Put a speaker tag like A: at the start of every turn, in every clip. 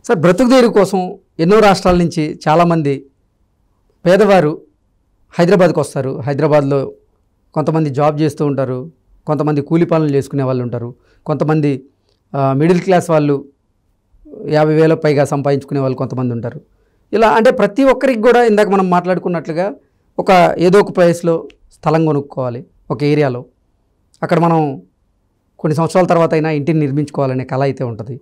A: Sir బ్రతుకుదేరు కోసం ఎన్నో రాష్ట్రాల నుంచి చాలామంది పేదవారు హైదరాబాద్కి వస్తారు. హైదరాబాద్లో కొంతమంది జాబ్ చేస్తూ ఉంటారు, కొంతమంది కూలి పనులు చేసుకునే వాళ్ళు ఉంటారు, కొంతమంది మిడిల్ క్లాస్ వాళ్ళు 50,000 పైగా సంపాదించుకునే వాళ్ళు కొంతమంది ఉంటారు. ఇలా అంటే ప్రతి ఒక్కరికి కూడా ఇందాక మనం మాట్లాడుకున్నట్లుగా ఏదో ఒక ప్లేస్లో స్థలం కొనుక్కోవాలి, ఒక ఏరియాలో. అక్కడ మనం కొన్ని సంవత్సరాల తర్వాత అయినా ఇంటిని నిర్మించుకోవాలనే కళ అయితే ఉంటుంది.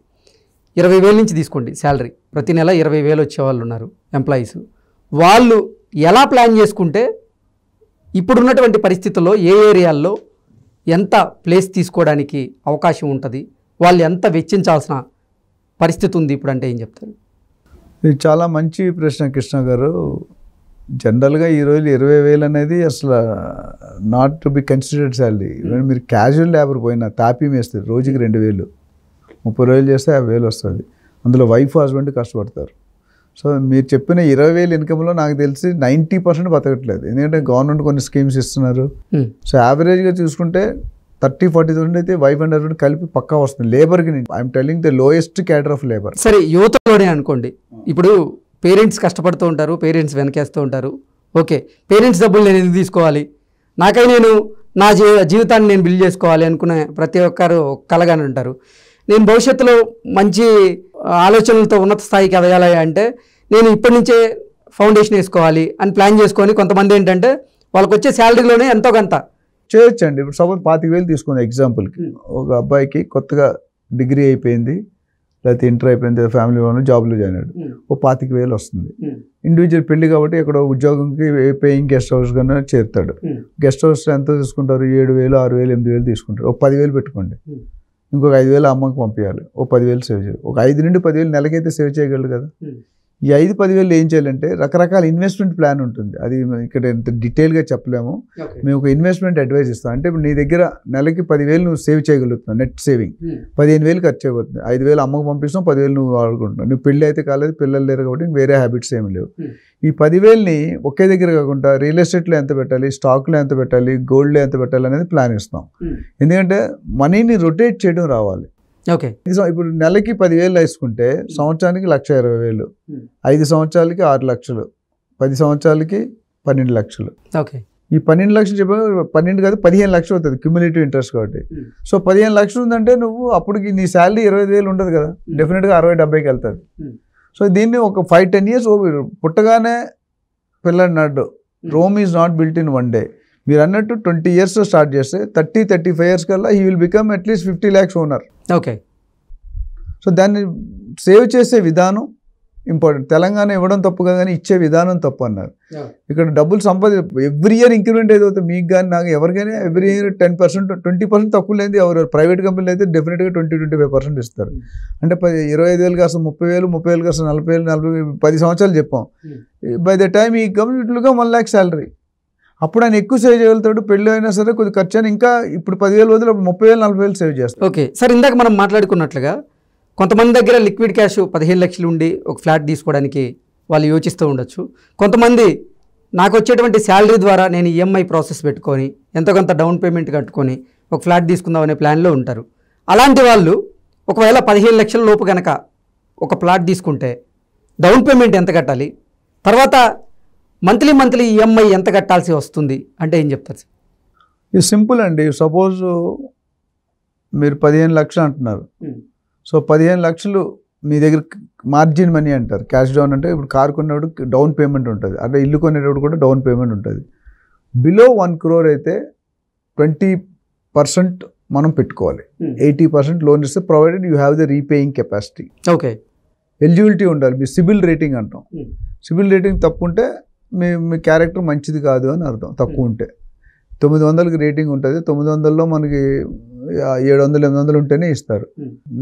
A: 20,000 నుంచి తీసుకోండి శాలరీ, ప్రతి నెల 20,000 వచ్చేవాళ్ళు ఉన్నారు ఎంప్లాయీస్. వాళ్ళు ఎలా ప్లాన్ చేసుకుంటే ఇప్పుడున్నటువంటి పరిస్థితుల్లో ఏ ఏరియాల్లో ఎంత ప్లేస్ తీసుకోవడానికి అవకాశం ఉంటుంది, వాళ్ళు ఎంత వెచ్చించాల్సిన పరిస్థితి ఉంది ఇప్పుడు అంటే ఏం చెప్తారు?
B: ఇది చాలా మంచి ప్రశ్న కృష్ణ గారు. జనరల్గా ఈరోజు 20,000 అనేది అసలు not to be considered salary. Even మీరు క్యాజువల్ లేబర్ పోయినా తాపీ వేస్తారు, రోజుకి 2,000, 30 రోజులు చేస్తే 50,000 వస్తుంది. అందులో వైఫ్ హస్బెండ్ కష్టపడతారు. సో మీరు చెప్పిన 20,000 ఇన్కమ్లో నాకు తెలిసి 90% బతకట్లేదు. ఎందుకంటే గవర్నమెంట్ కొన్ని స్కీమ్స్ ఇస్తున్నారు. సో యావరేజ్గా చూసుకుంటే 30-40,000 అయితే వైఫ్ అండ్ హస్బెండ్ కలిపి పక్కా వస్తుంది లేబర్కి. I'm telling the lowest cadre of labour.
A: సరే, యువతలోనే అనుకోండి, ఇప్పుడు పేరెంట్స్ కష్టపడుతూ ఉంటారు, పేరెంట్స్ వెనకేస్తూ ఉంటారు. ఓకే, పేరెంట్స్ డబ్బులు నేను ఎందుకు తీసుకోవాలి, నాకై నేను నా జీవితాన్ని నేను బిల్డ్ చేసుకోవాలి అనుకునే ప్రతి ఒక్కరు కలగానే ఉంటారు. నేను భవిష్యత్తులో మంచి ఆలోచనలతో ఉన్నత స్థాయికి ఎదగాలి అంటే నేను ఇప్పటి నుంచే ఫౌండేషన్ వేసుకోవాలి అని ప్లాన్ చేసుకొని కొంతమంది ఏంటంటే వాళ్ళకి వచ్చే శాలరీలోనే ఎంతో కొంత
B: చేయొచ్చండి. ఇప్పుడు సపోజ్ 25,000 తీసుకుంది ఎగ్జాంపుల్కి. ఒక అబ్బాయికి కొత్తగా డిగ్రీ అయిపోయింది, లేకపోతే ఇంటర్ అయిపోయింది, ఫ్యామిలీ వాళ్ళు జాబ్లో జాయిన్ అయ్యాడు, ఓ 25,000 వస్తుంది. ఇండివిజువల్ పెళ్లి కాబట్టి ఇక్కడ ఉద్యోగంకి పేయింగ్ గెస్ట్ హౌస్ కన్నా చేరుతాడు. గెస్ట్ హౌస్ ఎంత తీసుకుంటారు? 7,000, 6,000, 8,000 తీసుకుంటారు. ఒక 10,000 పెట్టుకోండి, ఇంకొక 5,000 అమ్మకి పంపించాలి, ఓ 10,000 సేవ్ చేయాలి. ఒక 5 నుండి 10,000 నెలకైతే సేవ్ చేయగలడు కదా. ఈ 5-10,000 ఏం చేయాలంటే రకరకాల ఇన్వెస్ట్మెంట్ ప్లాన్ ఉంటుంది. అది ఇక్కడ ఎంత డీటెయిల్గా చెప్పలేము. మేము ఒక ఇన్వెస్ట్మెంట్ అడ్వైజ్ ఇస్తాం. అంటే ఇప్పుడు నీ దగ్గర నెలకి 10,000 నువ్వు సేవ్ చేయగలుగుతున్నావు, నెట్ సేవింగ్ 15,000 ఖర్చు అయిపోతుంది. 5,000 అమ్మకు పంపిస్తాం, 10,000 నువ్వు వాడుకుంటున్నావు. నువ్వు పెళ్ళి అయితే కాలేదు, పిల్లలు లేరు కాబట్టి వేరే హ్యాబిట్స్ ఏమి లేవు. ఈ 10,000ని ఒకే దగ్గర కాకుండా రియల్ ఎస్టేట్లో ఎంత పెట్టాలి, స్టాక్లో ఎంత పెట్టాలి, గోల్డ్లో ఎంత పెట్టాలి అనేది ప్లాన్ ఇస్తాం. ఎందుకంటే మనీని రొటేట్ చేయడం రావాలి.
A: ఓకే,
B: ఇప్పుడు నెలకి 10,000 వేసుకుంటే సంవత్సరానికి 1,20,000, 5 సంవత్సరాలకి 6 లక్షలు, 10 సంవత్సరాలకి 12 లక్షలు.
A: ఓకే,
B: ఈ 12 లక్షలు చెప్పా, 12 కాదు 15 లక్షలు అవుతుంది క్యూములేటివ్ ఇంట్రెస్ట్ కాబట్టి. సో 15 లక్షలు ఉందంటే నువ్వు అప్పటికి నీ శాలరీ 20,000 ఉండదు కదా, డెఫినెట్గా 60-70కి వెళ్తుంది. సో దీన్ని ఒక 5-10 years పుట్టగానే పిల్లడి నడ్డు. Rome is not built in one day. మీరు అన్నట్టు 20 yearsతో స్టార్ట్ చేస్తే 30-35 years కల్లా హీ విల్ బికమ్ అట్లీస్ట్ 50 lakhs ఓనర్.
A: ఓకే,
B: సో దాన్ని సేవ్ చేసే విధానం ఇంపార్టెంట్. తెలంగాణ ఇవ్వడం తప్పు కదా, కానీ ఇచ్చే విధానం తప్పు అన్నారు. ఇక్కడ డబ్బులు ఎవ్రీ ఇయర్ ఇంక్రిమెంట్ ఏదవుతుంది మీకు కానీ నాకు ఎవరికైనా ఎవ్రీ ఇయర్ 10%, 20% తక్కువ లేదు. ఎవరు ప్రైవేట్ కంపెనీలు అయితే డెఫినెట్గా 20-25% ఇస్తారు. అంటే 25,000 కాస్త 30,000, 30,000 కాస్త 40,000, 10 సంవత్సరాలు చెప్పాం. బై ద టైమ్ ఈ కంపెనీలుగా 1 lakh శాలరీ. అప్పుడు ఆయన ఎక్కువ సేవ్ చేయగలుగుతాడు. పెళ్ళి అయినా సరే కొద్ది ఖర్చు అయినా ఇంకా ఇప్పుడు 10,000 వదిలి 30,000, 40,000 సేవ్ చేస్తాడు.
A: ఓకే సార్, ఇందాక మనం మాట్లాడుకున్నట్లుగా కొంతమంది దగ్గర లిక్విడ్ క్యాష్ 15 లక్షలు ఉండి ఒక ఫ్లాట్ తీసుకోవడానికి వాళ్ళు యోచిస్తూ ఉండొచ్చు. కొంతమంది నాకు వచ్చేటువంటి శాలరీ ద్వారా నేను ఈఎంఐ ప్రాసెస్ పెట్టుకొని ఎంతో కొంత డౌన్ పేమెంట్ కట్టుకొని ఒక ఫ్లాట్ తీసుకుందాం అనే ప్లాన్లో ఉంటారు. అలాంటి వాళ్ళు ఒకవేళ 15 లక్షల లోపు కనుక ఒక ప్లాట్ తీసుకుంటే డౌన్ పేమెంట్ ఎంత కట్టాలి, తర్వాత మంత్లీ ఈఎంఐ ఎంత కట్టాల్సి వస్తుంది అంటే ఏం చెప్తారు సార్?
B: ఇది సింపుల్ అండి. సపోజ్ మీరు 15 లక్షలు అంటున్నారు. సో 15 లక్షలు మీ దగ్గర మార్జిన్ మనీ అంటారు. క్యాష్ డౌన్ అంటే ఇప్పుడు కారు కొనేటప్పుడు డౌన్ పేమెంట్ ఉంటుంది, అంటే ఇల్లు కొనేటప్పుడు కూడా డౌన్ పేమెంట్ ఉంటుంది. బిలో 1 crore అయితే 20% మనం పెట్టుకోవాలి. 80% లోన్ ఇస్తే provided you have the repaying capacity.
A: Okay,
B: eligibility ఉండాలి. మీ సిబిల్ రేటింగ్ అంటాం. సిబిల్ రేటింగ్ తప్పు ఉంటే మీ క్యారెక్టర్ మంచిది కాదు అని అర్థం. తక్కువ ఉంటే 900కి రేటింగ్ ఉంటుంది. 900లో మనకి 700-800 ఉంటేనే ఇస్తారు.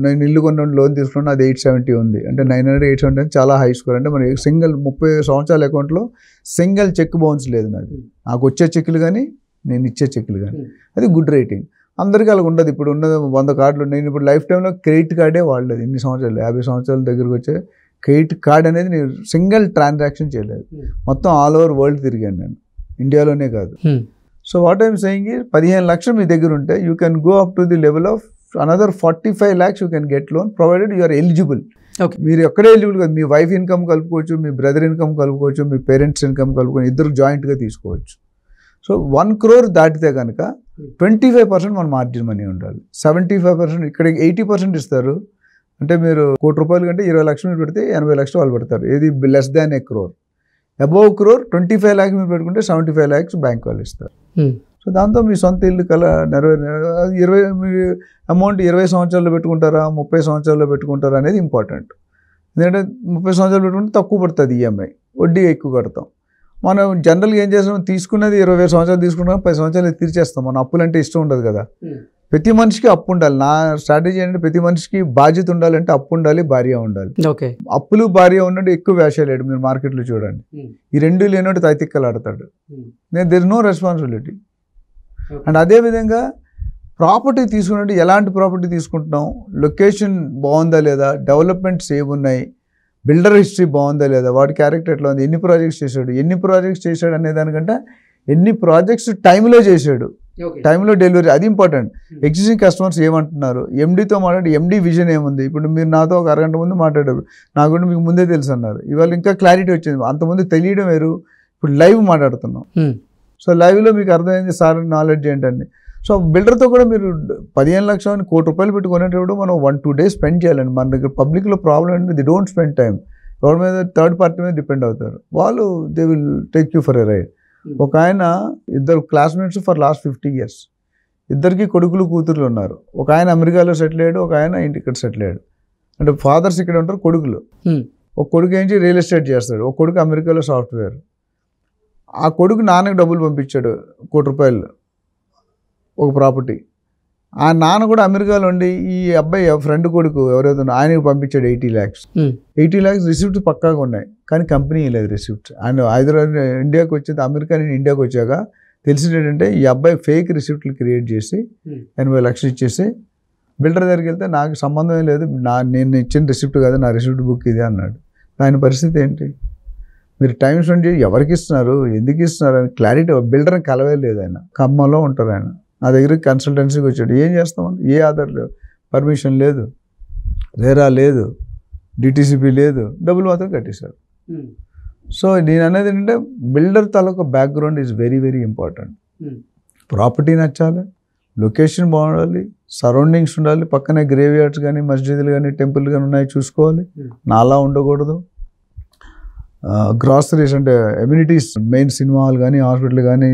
B: నేను ఇల్లు కొన్న లోన్ తీసుకున్నా, అది 870 ఉంది అంటే 900-870 చాలా హై స్కోర్. అంటే మనకి సింగిల్ 30 సంవత్సరాల అకౌంట్లో సింగిల్ చెక్ బౌన్స్ లేదు నాది. నాకు వచ్చే చెక్కులు కానీ నేను ఇచ్చే చెక్కులు కానీ, అది గుడ్ రేటింగ్. అందరికీ అలా ఉండదు. ఇప్పుడు ఉన్నది 100 కార్డులు. నేను ఇప్పుడు లైఫ్ టైంలో క్రెడిట్ కార్డే వాడలేదు. ఇన్ని సంవత్సరాలు 50 సంవత్సరాల దగ్గరకు వచ్చే క్రెడిట్ కార్డ్ అనేది నేను సింగిల్ ట్రాన్సాక్షన్ చేయలేదు. మొత్తం ఆల్ ఓవర్ వరల్డ్ తిరిగాను నేను, ఇండియాలోనే కాదు. So what I'm saying is 15 లక్షలు మీ దగ్గర ఉంటే you can go up to the level of another 45 lakhs you can get loan provided you are eligible.
A: Okay.
B: మీరు ఎక్కడే ఎలిజిబుల్ కాదు. మీ వైఫ్ ఇన్కమ్ కలుపుకోవచ్చు, మీ బ్రదర్ ఇన్కమ్ కలుపుకోవచ్చు, మీ పేరెంట్స్ ఇన్కమ్ కలుపుకొని ఇద్దరు జాయింట్గా తీసుకోవచ్చు. సో 1 crore దాటితే కనుక 25% మన మార్జిన్ మనీ ఉండాలి. 75% ఇక్కడ 80% ఇస్తారు. అంటే మీరు ₹1,00,000 కంటే 20 లక్షలు మీరు పెడితే 80 లక్షలు వాళ్ళు పెడతారు. ఏది లెస్ దాన్ ఏ crore. అబౌవ్ crore 25 lakhs మీరు పెట్టుకుంటే 75 lakhs బ్యాంక్ వాళ్ళు ఇస్తారు. సో దాంతో మీ సొంత ఇల్లు మీరు అమౌంట్ 20 సంవత్సరాల్లో పెట్టుకుంటారా 30 సంవత్సరాల్లో పెట్టుకుంటారా అనేది ఇంపార్టెంట్. ఎందుకంటే 30 సంవత్సరాలు పెట్టుకుంటే తక్కువ పడుతుంది ఈఎంఐ, వడ్డీ ఎక్కువ కడతాం. మనం జనరల్గా ఏం చేస్తాం, తీసుకున్నది 20 సంవత్సరాలు తీసుకుంటాం, 10 సంవత్సరాలు తీర్చేస్తాం. మన అప్పులు అంటే ఇష్టం ఉండదు కదా. ప్రతి మనిషికి అప్పు ఉండాలి. నా స్ట్రాటజీ ఏంటంటే ప్రతి మనిషికి బాధ్యత ఉండాలంటే అప్పు ఉండాలి, భార్య ఉండాలి.
A: ఓకే.
B: అప్పులు భార్య ఉన్నట్టు ఎక్కువ వేషాలేడు. మీరు మార్కెట్లో చూడండి, ఈ రెండు లేనట్టు తైతిక్కలాడతాడు. There is no responsibility. And అదేవిధంగా ప్రాపర్టీ తీసుకున్నట్టు ఎలాంటి ప్రాపర్టీ తీసుకుంటున్నాం, లొకేషన్ బాగుందా లేదా, డెవలప్మెంట్స్ ఏమున్నాయి, బిల్డర్ హిస్టరీ బాగుందా లేదా, వాడి క్యారెక్టర్ ఎట్లా ఉంది, ఎన్ని ప్రాజెక్ట్స్ చేశాడు అనే దానికంటే ఎన్ని ప్రాజెక్ట్స్ టైంలో చేశాడు, టైంలో డెలివరీ, అది ఇంపార్టెంట్. ఎగ్జిస్టింగ్ కస్టమర్స్ ఏమంటున్నారు, ఎండీతో మాట్లాడి ఎండీ విజన్ ఏముంది. ఇప్పుడు మీరు నాతో ఒక అరగంట ముందు మాట్లాడారు, నాకు కూడా మీకు ముందే తెలుసు అన్నారు. ఇవాళ ఇంకా క్లారిటీ వచ్చింది. అంతకుముందు తెలియడం వేరు, ఇప్పుడు లైవ్ మాట్లాడుతున్నాం. సో లైవ్లో మీకు అర్థమైంది సార్ నాలెడ్జ్ ఏంటండి. సో బిల్డర్తో కూడా మీరు 15 లక్షలు అని ₹1,00,000 పెట్టుకునేటప్పుడు మనం 1-2 days స్పెండ్ చేయాలండి. మన దగ్గర పబ్లిక్లో ప్రాబ్లం ఏంటంటే ది డోంట్ స్పెండ్ టైం. ఎవరి మీద థర్డ్ పార్టీ మీద డిపెండ్ అవుతారు వాళ్ళు. They will take you for a ride. ఒక ఆయన ఇద్దరు క్లాస్మేట్స్ ఫర్ లాస్ట్ 50 years, ఇద్దరికి కొడుకులు కూతుర్లు ఉన్నారు. ఒక ఆయన అమెరికాలో సెటిల్ అయ్యాడు, ఒక ఆయన ఇక్కడ సెటిల్ అయ్యాడు. అంటే ఫాదర్స్ ఇక్కడ ఉంటారు, కొడుకులు. ఒక కొడుకు ఏంచి రియల్ ఎస్టేట్ చేస్తాడు, ఒక కొడుకు అమెరికాలో సాఫ్ట్వేర్. ఆ కొడుకు నాన్నకు డబ్బులు పంపించాడు ₹1,00,000 ఒక ప్రాపర్టీ. ఆ నాన్న కూడా అమెరికాలో ఉండి ఈ అబ్బాయి ఫ్రెండ్ కొడుకు ఎవరైతే ఆయనకు పంపించాడు 80 lakhs. 80 lakhs రిసిప్ట్స్ పక్కాగా ఉన్నాయి, కానీ కంపెనీ లేదు రిసిప్ట్స్. ఆయన హైదరాబాద్ ఇండియాకి వచ్చేది, అమెరికా నుంచి ఇండియాకి వచ్చాక తెలిసింది ఏంటంటే ఈ అబ్బాయి ఫేక్ రిసిప్ట్లు క్రియేట్ చేసి 80 లక్షలు ఇచ్చేసి బిల్డర్ దగ్గరికి వెళ్తే నాకు సంబంధం లేదు, నేను ఇచ్చిన రిసిప్ట్ కాదు, నా రిసిప్ట్ బుక్ ఇది అన్నాడు. ఆయన పరిస్థితి ఏంటి? మీరు టైం స్పెండ్ చేసి ఎవరికి ఇస్తున్నారు, ఎందుకు ఇస్తున్నారు అని క్లారిటీ. బిల్డర్ని కలవే లేదు. ఆయన ఖమ్మంలో ఉంటారు. ఆయన నా దగ్గరికి కన్సల్టెన్సీకి వచ్చాడు. ఏం చేస్తామని, ఏ ఆధార్ లేదు, పర్మిషన్ లేదు, రేరా లేదు, డిటీసీపీ లేదు, డబ్బులు మాత్రం కట్టేశారు. సో నేను అనేది ఏంటంటే builder taluka background is very very important. Property నచ్చాలి, లొకేషన్ బాగుండాలి, సరౌండింగ్స్ ఉండాలి, పక్కనే గ్రేవ్ యార్డ్స్ కానీ మస్జిద్లు కానీ టెంపుల్ కానీ ఉన్నాయి చూసుకోవాలి, నాలా ఉండకూడదు. గ్రాసరీస్ అంటే ఎమ్యూనిటీస్, మెయిన్ సినిమా హాల్ కానీ హాస్పిటల్ కానీ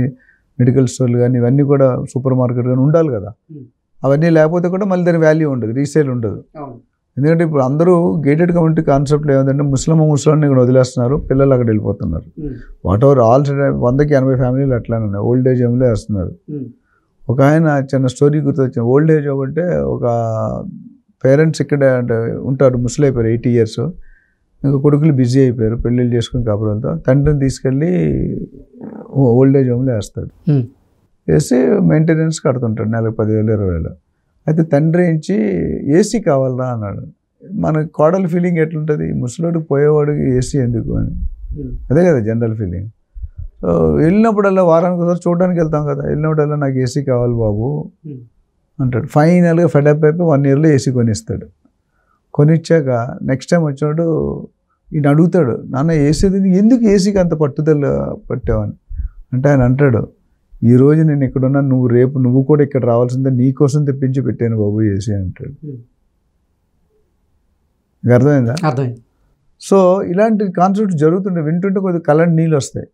B: మెడికల్ స్టోర్లు కానీ ఇవన్నీ కూడా సూపర్ మార్కెట్ కానీ ఉండాలి కదా. అవన్నీ లేకపోతే కూడా మళ్ళీ దాని వాల్యూ ఉండదు, రీసేల్ ఉండదు. ఎందుకంటే ఇప్పుడు అందరూ గేటెడ్ కమ్యూనిటీ కాన్సెప్ట్లో ఏమంటే ముస్లింని ఇక్కడ వదిలేస్తున్నారు, పిల్లలు అక్కడ వెళ్ళిపోతున్నారు. వాట్ ఎవర్ ఆల్ 100కి 80 ఫ్యామిలీలు అట్లానే ఉన్నాయి. ఓల్డ్ ఏజ్ హోమ్లో వేస్తున్నారు. ఒక ఆయన చిన్న స్టోరీ గుర్తొచ్చింది. ఓల్డ్ ఏజ్ హోమ్ అంటే ఒక పేరెంట్స్ ఇక్కడ అంటే ఉంటారు, ముసలి అయిపోయారు 80 years. ఇంకా కొడుకులు బిజీ అయిపోయారు, పెళ్ళిళ్ళు చేసుకుని కాపురాలతో. తండ్రిని తీసుకెళ్ళి ఓల్డ్ ఏజ్ హోమ్లో వేస్తాడు. వేసి మెయింటెనెన్స్ కడుతుంటాడు, నెలకు 10,000 20,000. అయితే తండ్రి నుంచి ఏసీ కావాలరా అన్నాడు. మన కోడల ఫీలింగ్ ఎట్లుంటుంది, ముసలోడికి పోయేవాడికి ఏసీ ఎందుకు అని, అదే కదా జనరల్ ఫీలింగ్. సో వెళ్ళినప్పుడల్లా వారానికి ఒకసారి చూడడానికి వెళ్తాం కదా, వెళ్ళినప్పుడల్లా నాకు ఏసీ కావాలి బాబు అంటాడు. ఫైనల్గా ఫెడప్ అయిపోయి 1 yearలో ఏసీ కొనిస్తాడు. కొనిచ్చాక నెక్స్ట్ టైం వచ్చినప్పుడు ఈయన అడుగుతాడు, నాన్న ఏసీ ఎందుకు ఏసీకి అంత పట్టుదల పట్టావని. అంటే ఆయన అంటాడు, ఈరోజు నేను ఇక్కడున్నా, రేపు నువ్వు కూడా ఇక్కడ రావాల్సిందే, నీకోసం తెప్పించి పెట్టాను బాబు ఏసీ అంటాడు. అర్థమైందా?
A: అర్థమైంది.
B: సో ఇలాంటి కాన్సెప్ట్స్ జరుగుతుంటే వింటుంటే కొద్దిగా కళ్ళని నీళ్ళు వస్తాయి.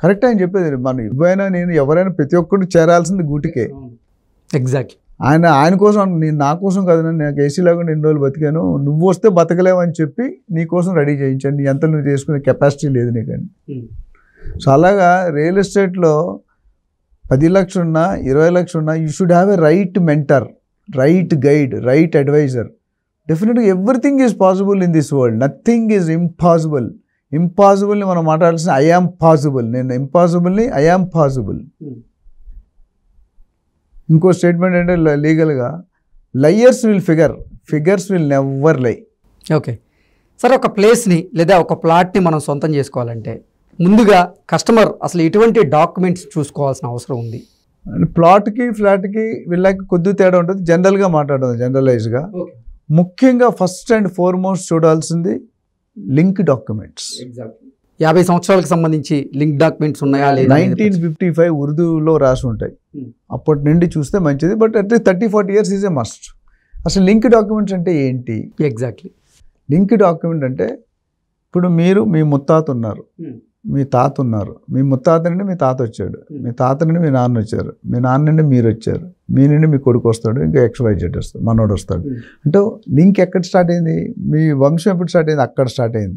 B: కరెక్ట్ అని చెప్పేది. మనం ఇవ్వైనా నేను ఎవరైనా ప్రతి ఒక్కరు చేరాల్సింది గూటికే.
A: ఎగ్జాక్ట్లీ.
B: ఆయన కోసం, నేను నా కోసం కాదు, నాకు ఏసీ లేకుండా 2 రోజులు బతికాను, నువ్వు వస్తే బతకలేవు అని చెప్పి నీ కోసం రెడీ చేయించాను, నీ ఎంత నువ్వు చేసుకునే కెపాసిటీ లేదు నీకని. సో అలాగా రియల్ ఎస్టేట్లో 10 లక్షలు ఉన్నా 20 లక్షలు ఉన్నా you should have a right mentor, right guide, right adviser. డెఫినెట్గా everything is possible in this world, nothing is impossible. ఇంపాసిబుల్ని మనం మాట్లాడాల్సిన ఐ యామ్ పాసిబుల్, నేను ఇంపాసిబుల్ని ఐ యామ్ పాసిబుల్. ఇంకో స్టేట్మెంట్ అంటే లీగల్గా liars will figures will never lie.
A: Okay sir, ఒక ప్లేస్ని లేదా ఒక ప్లాట్ని మనం సొంతం చేసుకోవాలంటే ముందుగా కస్టమర్ అసలు ఎటువంటి డాక్యుమెంట్స్ చూసుకోవాల్సిన అవసరం ఉంది?
B: ప్లాట్కి ఫ్లాట్కి వీళ్ళకి కొద్ది తేడా ఉంటుంది. జనరల్గా మాట్లాడడం, జనరలైజ్గా ముఖ్యంగా ఫస్ట్ అండ్ ఫార్మోస్ట్ చూడాల్సింది లింక్ డాక్యుమెంట్స్.
A: 50 సంవత్సరాలకు సంబంధించి లింక్ డాక్యుమెంట్స్ ఉన్నాయా లేదా?
B: 1955 ఉర్దూలో రాసి ఉంటాయి. అప్పటి నుండి చూస్తే మంచిది, but at least 30-40 years is a must. అసలు లింక్ డాక్యుమెంట్స్ అంటే ఏంటి?
A: ఎగ్జాక్ట్లీ.
B: లింక్ డాక్యుమెంట్ అంటే ఇప్పుడు మీరు మీ ముత్తాత ఉన్నారు, మీ తాత ఉన్నారు, మీ ముత్తాత నుండి మీ తాత వచ్చాడు, మీ తాత నుండి మీ నాన్న వచ్చారు, మీ నాన్న నుండి మీరు వచ్చారు, మీ నుండి మీ కొడుకు వస్తాడు, ఇంకా XYZ వస్తాడు, మనోడు వస్తాడు. అంటే లింక్ ఎక్కడ స్టార్ట్ అయింది? మీ వంశం ఎప్పుడు స్టార్ట్ అయింది? అక్కడ స్టార్ట్ అయింది.